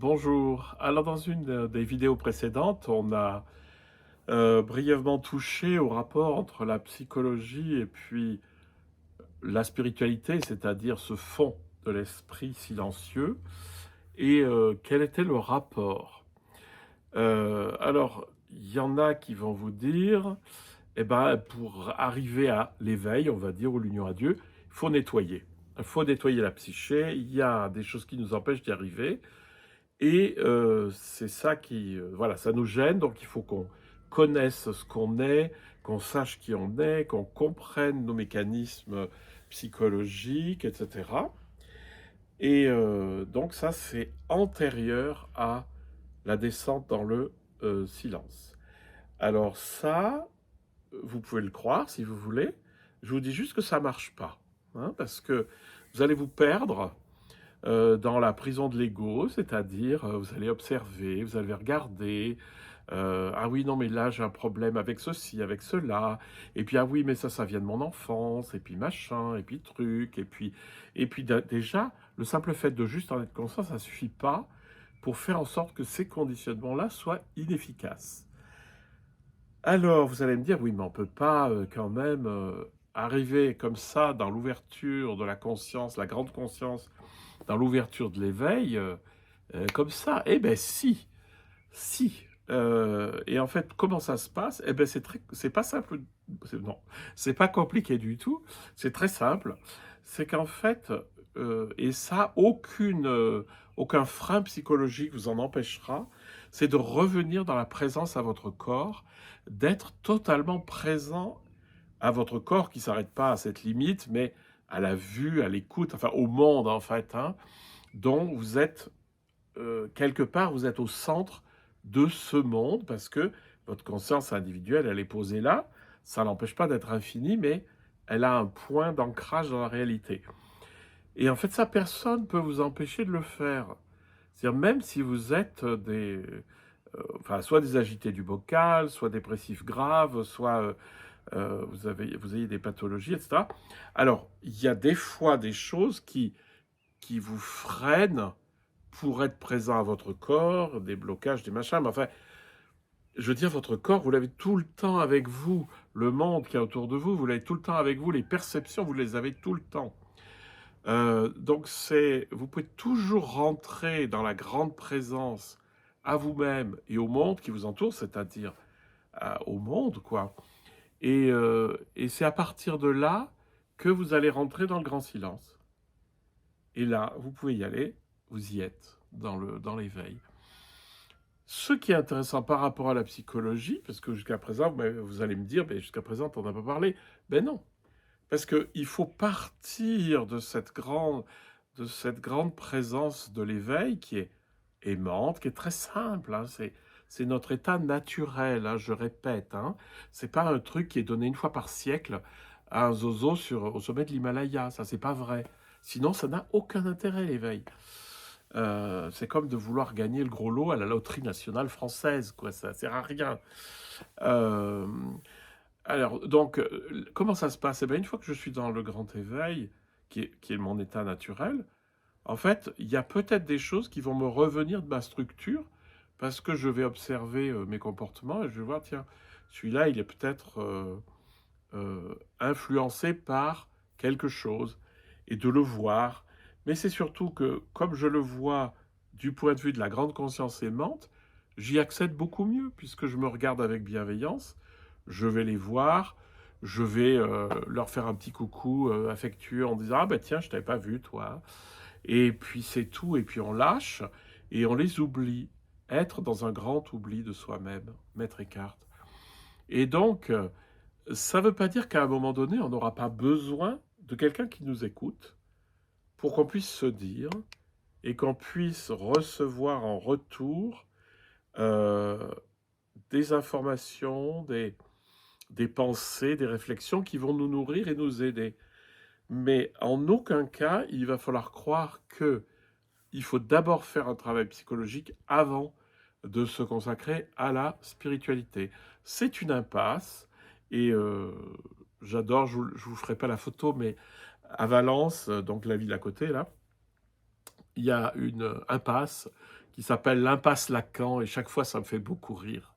Bonjour. Alors dans une des vidéos précédentes, on a brièvement touché au rapport entre la psychologie et puis la spiritualité, c'est-à-dire ce fond de l'esprit silencieux, et quel était le rapport. Alors, il y en a qui vont vous dire, eh ben, pour arriver à l'éveil, on va dire, ou l'union à Dieu, il faut nettoyer. Il faut nettoyer la psyché, il y a des choses qui nous empêchent d'y arriver. Et c'est ça qui, voilà, ça nous gêne, donc il faut qu'on connaisse ce qu'on est, qu'on sache qui on est, qu'on comprenne nos mécanismes psychologiques, et cetera. Et donc ça, c'est antérieur à la descente dans le silence. Alors ça, vous pouvez le croire si vous voulez. Je vous dis juste que ça marche pas, hein, parce que vous allez vous perdre dans la prison de l'ego, c'est-à-dire vous allez observer, vous allez regarder. Ah oui, non, mais là j'ai un problème avec ceci, avec cela. Et puis ah oui, mais ça vient de mon enfance. Et puis machin, et puis truc. Et puis déjà, le simple fait de juste en être conscient, ça suffit pas pour faire en sorte que ces conditionnements-là soient inefficaces. Alors, vous allez me dire, oui, mais on peut pas quand même arriver comme ça dans l'ouverture de la conscience, la grande conscience, dans l'ouverture de l'éveil, comme ça. Eh ben si, si. Et en fait, comment ça se passe? Eh ben c'est pas simple, non, c'est pas compliqué du tout, c'est très simple. C'est qu'en fait, et ça, aucun frein psychologique vous en empêchera, c'est de revenir dans la présence à votre corps, d'être totalement présent à votre corps qui s'arrête pas à cette limite, mais à la vue, à l'écoute, enfin au monde en fait, hein, dont vous êtes quelque part, vous êtes au centre de ce monde parce que votre conscience individuelle, elle est posée là. Ça n'empêche pas d'être infinie, mais elle a un point d'ancrage dans la réalité. Et en fait, ça, personne ne peut vous empêcher de le faire. C'est-à-dire, même si vous êtes enfin, soit des agités du bocal, soit dépressifs graves, soit vous ayez des pathologies, etc. Alors, il y a des fois des choses qui vous freinent pour être présent à votre corps, des blocages, des machins, mais enfin, je veux dire, votre corps, vous l'avez tout le temps avec vous. Le monde qui est autour de vous, vous l'avez tout le temps avec vous. Les perceptions, vous les avez tout le temps. Donc, vous pouvez toujours rentrer dans la grande présence à vous-même et au monde qui vous entoure, c'est-à-dire au monde, quoi. Et c'est à partir de là que vous allez rentrer dans le grand silence. Et là, vous pouvez y aller, vous y êtes dans l'éveil. Ce qui est intéressant par rapport à la psychologie, parce que jusqu'à présent, vous allez me dire, ben, jusqu'à présent, on n'a pas parlé. Ben non, parce qu'il faut partir de cette grande présence de l'éveil qui est aimante, qui est très simple, hein, c'est notre état naturel, hein, je répète. Hein, c'est pas un truc qui est donné une fois par siècle à un zozo au sommet de l'Himalaya, ça c'est pas vrai. Sinon, ça n'a aucun intérêt, l'éveil. C'est comme de vouloir gagner le gros lot à la loterie nationale française, quoi. Ça sert à rien. Euh, alors, donc, comment ça se passe? Eh bien, une fois que je suis dans le grand éveil, qui est mon état naturel, en fait, il y a peut-être des choses qui vont me revenir de ma structure parce que je vais observer mes comportements et je vais voir, tiens, celui-là, il est peut-être influencé par quelque chose et de le voir. Mais c'est surtout que, comme je le vois du point de vue de la grande conscience aimante, j'y accède beaucoup mieux puisque je me regarde avec bienveillance, je vais les voir, je vais leur faire un petit coucou affectueux en disant ah ben tiens je t'avais pas vu toi, et puis c'est tout, et puis on lâche et on les oublie, être dans un grand oubli de soi-même, Maître Eckhart. Et donc ça ne veut pas dire qu'à un moment donné, on n'aura pas besoin de quelqu'un qui nous écoute pour qu'on puisse se dire et qu'on puisse recevoir en retour euh, des informations, des pensées, des réflexions qui vont nous nourrir et nous aider. Mais en aucun cas, il va falloir croire que il faut d'abord faire un travail psychologique avant de se consacrer à la spiritualité. C'est une impasse et j'adore, je vous ferai pas la photo, mais à Valence, donc la ville à côté là, il y a une impasse qui s'appelle l'impasse Lacan et chaque fois ça me fait beaucoup rire.